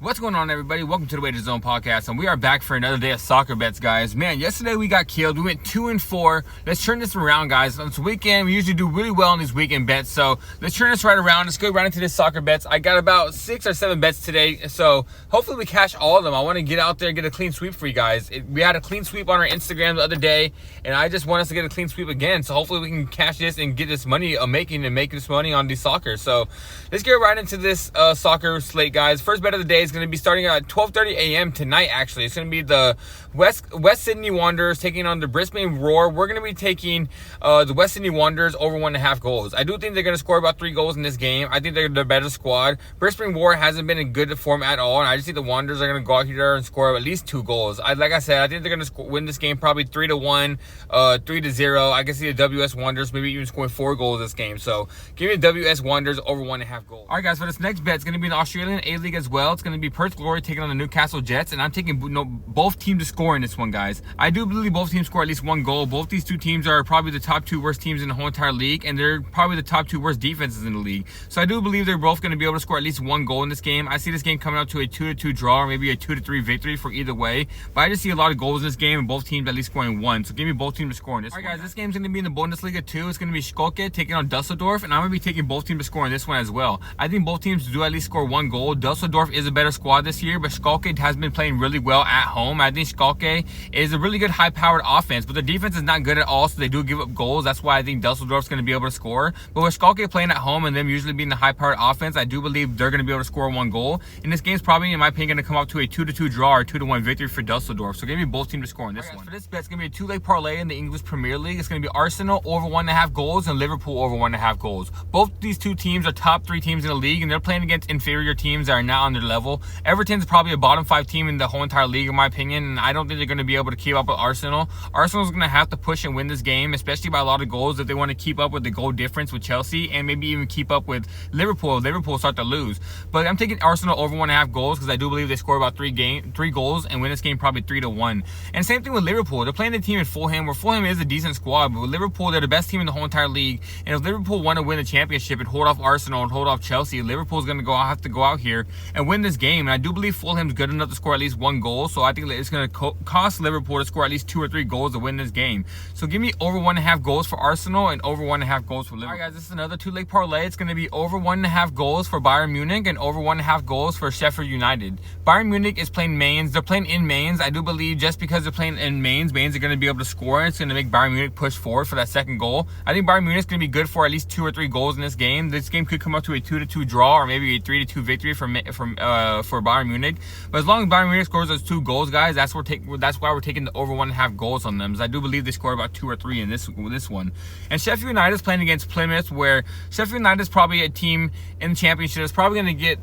What's going on, everybody? Welcome to the Way to Zone podcast, and we are back for another day of soccer bets, guys. Man, yesterday we got killed. We went 2-4. Let's turn this around, guys. On this weekend, we usually do really well on these weekend bets, so let's turn this right around. Let's go right into this soccer bets. I got about 6 or 7 bets today, so hopefully we cash all of them. I want to get out there and get a clean sweep for you guys. We had a clean sweep on our Instagram the other day, and I just want us to get a clean sweep again, so hopefully we can cash this and get this money make this money on the soccer. So let's get right into this soccer slate, guys. First bet of the day is going to be starting at 12:30 a.m. tonight. Actually, it's going to be the West Sydney Wanderers taking on the Brisbane Roar. We're going to be taking the West Sydney Wanderers over 1.5 goals. I do think they're going to score about 3 goals in this game. I think they're the better squad. Brisbane Roar hasn't been in good form at all, and I just think the Wanderers are going to go out here and score at least 2 goals. Like I said, I think they're going to win this game probably 3-1, 3-0. I can see the WS Wanderers maybe even scoring 4 goals this game. So give me the WS Wanderers over 1.5 goals. All right, guys, for this next bet, it's going to be in the Australian A-League as well. It's going to be Perth Glory taking on the Newcastle Jets, and I'm taking both teams to score in this one, guys. I do believe both teams score at least 1 goal. Both these 2 teams are probably the top 2 worst teams in the whole entire league, and they're probably the top 2 worst defenses in the league. So I do believe they're both going to be able to score at least 1 goal in this game. I see this game coming out to a 2-2 draw or maybe a 2-3 victory for either way, but I just see a lot of goals in this game and both teams at least scoring 1. So give me both teams to score in this one. All right, guys, this game's going to be in the Bundesliga too. It's going to be Schalke taking on Düsseldorf, and I'm going to be taking both teams to score in this one as well. I think both teams do at least score 1 goal. Düsseldorf is a better squad this year, but Schalke has been playing really well at home. I think Schalke is a really good high-powered offense, but their defense is not good at all, so they do give up goals. That's why I think Düsseldorf's going to be able to score. But with Schalke playing at home and them usually being the high-powered offense, I do believe they're going to be able to score 1 goal. And this game's probably, in my opinion, going to come up to a 2-2 draw or 2-1 victory for Düsseldorf. So give me both teams to score in this one. For this bet, it's going to be a 2-leg parlay in the English Premier League. It's going to be Arsenal over 1.5 goals and Liverpool over 1.5 goals. Both these 2 teams are top 3 teams in the league, and they're playing against inferior teams that are not on their level. Everton's probably a bottom 5 team in the whole entire league, in my opinion, and I don't think they're going to be able to keep up with Arsenal. Arsenal's going to have to push and win this game, especially by a lot of goals, if they want to keep up with the goal difference with Chelsea and maybe even keep up with Liverpool. Liverpool start to lose. But I'm taking Arsenal over 1.5 goals because I do believe they score about 3 goals and win this game probably 3-1. And same thing with Liverpool. They're playing the team in Fulham, where Fulham is a decent squad, but with Liverpool, they're the best team in the whole entire league. And if Liverpool want to win the championship and hold off Arsenal and hold off Chelsea, Liverpool's going to have to go out here and win this game. And I do believe Fulham's good enough to score at least 1 goal, so I think it's going to cost Liverpool to score at least 2 or 3 goals to win this game. So give me over 1.5 goals for Arsenal and over 1.5 goals for Liverpool. All right, guys, this is another 2-leg parlay. It's going to be over 1.5 goals for Bayern Munich and over 1.5 goals for Sheffield United. Bayern Munich is playing Mainz. They're playing in Mainz. I do believe just because they're playing in Mainz are going to be able to score. It's going to make Bayern Munich push forward for that 2nd goal. I think Bayern Munich is going to be good for at least 2 or 3 goals in this game. This game could come up to a 2-2 draw or maybe a 3-2 victory for Bayern Munich. But as long as Bayern Munich scores those 2 goals, guys, that's why we're taking the over 1.5 goals on them. I do believe they score about 2 or 3 in this one. And Sheffield United is playing against Plymouth, where Sheffield United is probably a team in the championship that's probably going to get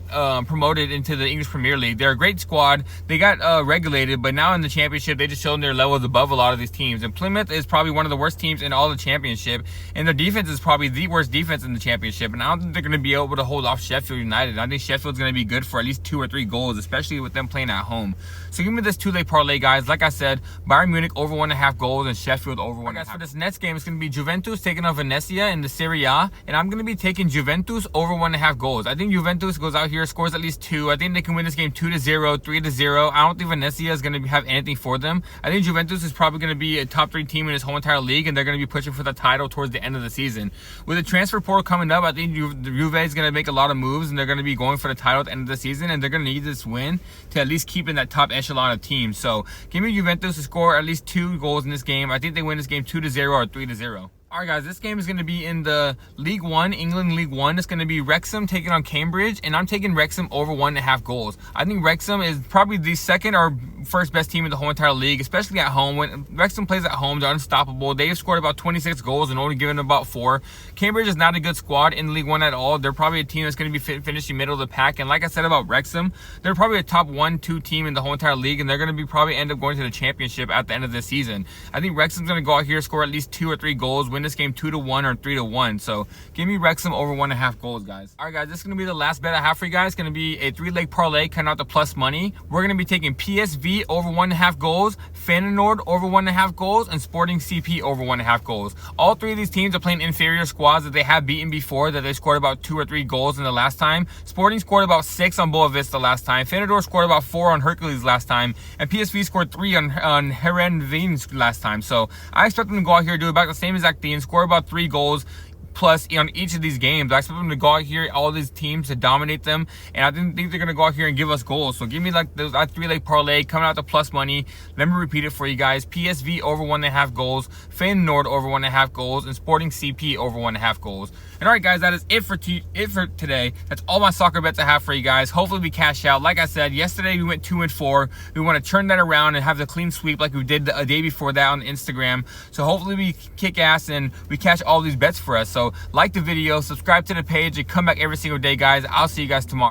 promoted into the English Premier League. They're a great squad. They got regulated, but now in the championship, they just shown their levels above a lot of these teams. And Plymouth is probably one of the worst teams in all the championship, and their defense is probably the worst defense in the championship. And I don't think they're going to be able to hold off Sheffield United. I think Sheffield's going to be good for at least 2 or 3 goals, especially with them playing at home. So give me this 2-leg parlay, guys. Like I said, Bayern Munich over 1.5 goals and Sheffield over 1.5. Guys, for this next game, it's going to be Juventus taking on Venezia in the Serie A, and I'm going to be taking Juventus over 1.5 goals. I think Juventus goes out here, scores at least 2. I think they can win this game 2-0, 3-0. I don't think Venezia is going to have anything for them. I think Juventus is probably going to be a top 3 team in this whole entire league, and they're going to be pushing for the title towards the end of the season. With the transfer portal coming up, I think Juve is going to make a lot of moves, and they're going to be going for the title at the end of the season, and they're going to need this win to at least keep in that top echelon of teams. So give me Juventus to score at least 2 goals in this game. I think they win this game 2-0 or 3-0. Alright, guys, this game is going to be in the League 1, England League 1. It's going to be Wrexham taking on Cambridge, and I'm taking Wrexham over 1.5 goals. I think Wrexham is probably the 2nd or 1st best team in the whole entire league, especially at home. When Wrexham plays at home, they're unstoppable. They've scored about 26 goals and only given about 4. Cambridge is not a good squad in League 1 at all. They're probably a team that's going to be finishing middle of the pack, and like I said about Wrexham, they're probably a top 1-2 team in the whole entire league, and they're going to be probably end up going to the championship at the end of the season. I think Wrexham's going to go out here, score at least 2 or 3 goals, win this game 2-1 or 3-1. So give me Wrexham over 1.5 goals, guys. All right, guys, this is going to be the last bet I have for you guys. It's going to be a 3-leg parlay, cutting out the plus money. We're going to be taking PSV over 1.5 goals, Feyenoord over 1.5 goals, and Sporting CP over 1.5 goals. All three of these teams are playing inferior squads that they have beaten before, that they scored about 2 or 3 goals in the last time. Sporting scored about 6 on Boavista last time. Feyenoord scored about 4 on Hercules last time. And PSV scored 3 on Herenveen last time. So I expect them to go out here and do about the same exact thing, score about 3 goals plus on each of these games. I expect them to go out here, all these teams, to dominate them, and I think they're going to go out here and give us goals. So give me like that 3-leg parlay coming out to plus money. Let me repeat it for you guys. PSV over 1.5 goals, Feyenoord over 1.5 goals, and Sporting CP over 1.5 goals. And all right, guys, that is it for today. That's all my soccer bets I have for you guys. Hopefully we cash out. Like I said, yesterday we went 2-4. We want to turn that around and have the clean sweep like we did a day before that on Instagram. So hopefully we kick ass and we cash all these bets for us. So like the video, subscribe to the page, and come back every single day, guys. I'll see you guys tomorrow.